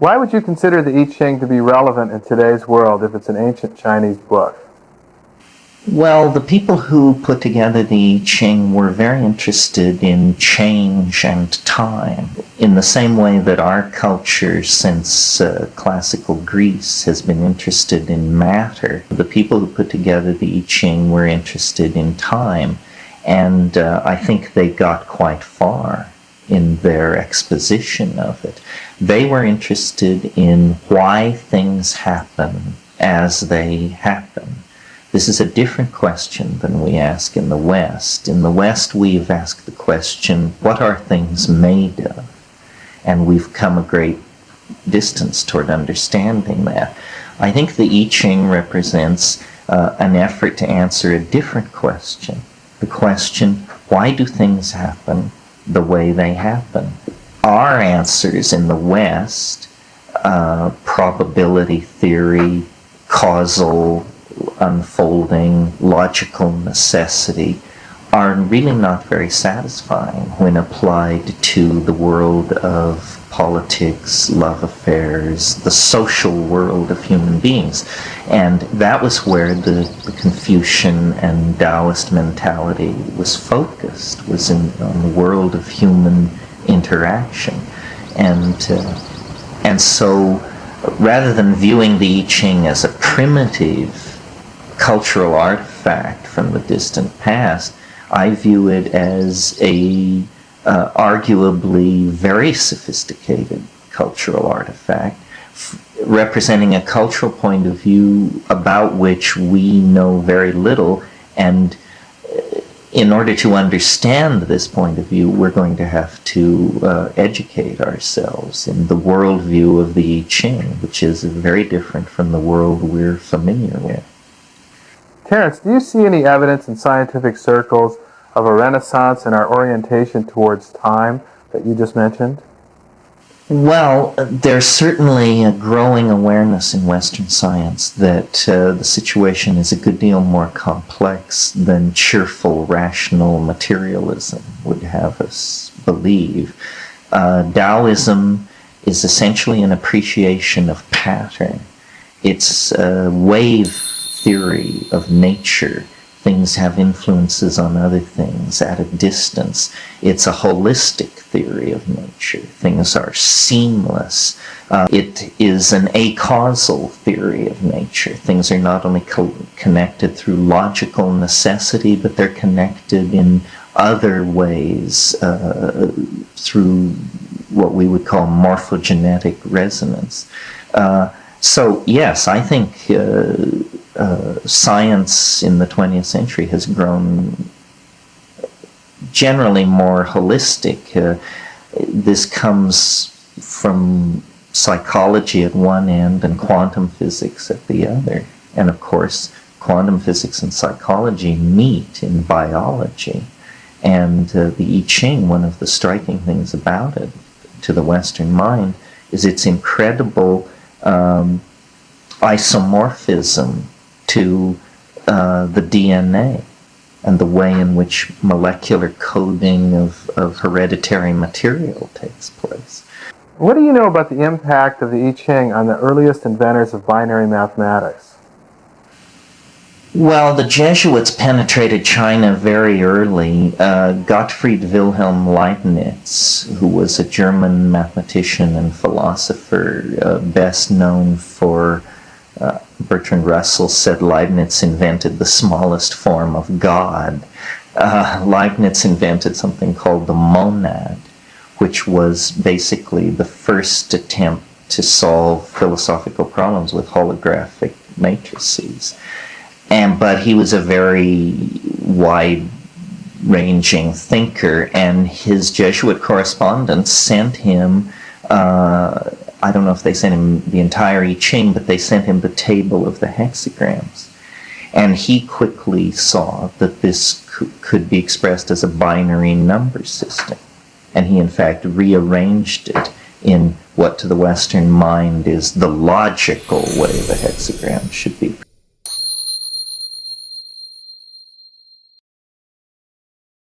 Why would you consider the I Ching to be relevant in today's world if it's an ancient Chinese book? Well, the people who put together the I Ching were very interested in change and time, in the same way that our culture since classical Greece has been interested in matter. The people who put together the I Ching were interested in time, and I think they got quite far in their exposition of it. They were interested in why things happen as they happen. This is a different question than we ask in the West. In the West, we've asked the question, what are things made of? And we've come a great distance toward understanding that. I think the I Ching represents an effort to answer a different question. The question, why do things happen the way they happen? Our answers in the West, probability theory, causal unfolding, logical necessity, are really not very satisfying when applied to the world of politics, love affairs, the social world of human beings. And that was where the Confucian and Taoist mentality was focused, was on the world of human interaction. And so rather than viewing the I Ching as a primitive cultural artifact from the distant past, I view it as a arguably very sophisticated cultural artifact, representing a cultural point of view about which we know very little, and in order to understand this point of view, we're going to have to educate ourselves in the worldview of the I Ching, which is very different from the world we're familiar with. Terence, do you see any evidence in scientific circles of a renaissance in our orientation towards time that you just mentioned? Well, there's certainly a growing awareness in Western science that the situation is a good deal more complex than cheerful, rational materialism would have us believe. Taoism is essentially an appreciation of pattern. It's a wave theory of nature. Things have influences on other things at a distance. It's a holistic theory of nature. Things are seamless. It is an acausal theory of nature. Things are not only connected through logical necessity, but they're connected in other ways through what we would call morphogenetic resonance. So yes, I think science in the 20th century has grown generally more holistic. This comes from psychology at one end and quantum physics at the other. And of course, quantum physics and psychology meet in biology. And the I Ching, one of the striking things about it to the Western mind is its incredible isomorphism to the DNA and the way in which molecular coding of hereditary material takes place. What do you know about the impact of the I Ching on the earliest inventors of binary mathematics? Well, the Jesuits penetrated China very early. Gottfried Wilhelm Leibniz, who was a German mathematician and philosopher, best known for, Bertrand Russell said Leibniz invented the smallest form of God. Leibniz invented something called the monad, which was basically the first attempt to solve philosophical problems with holographic matrices. But he was a very wide-ranging thinker, and his Jesuit correspondents sent him, I don't know if they sent him the entire I Ching, but they sent him the table of the hexagrams. And he quickly saw that this could be expressed as a binary number system. And he, in fact, rearranged it in what to the Western mind is the logical way the hexagram should be.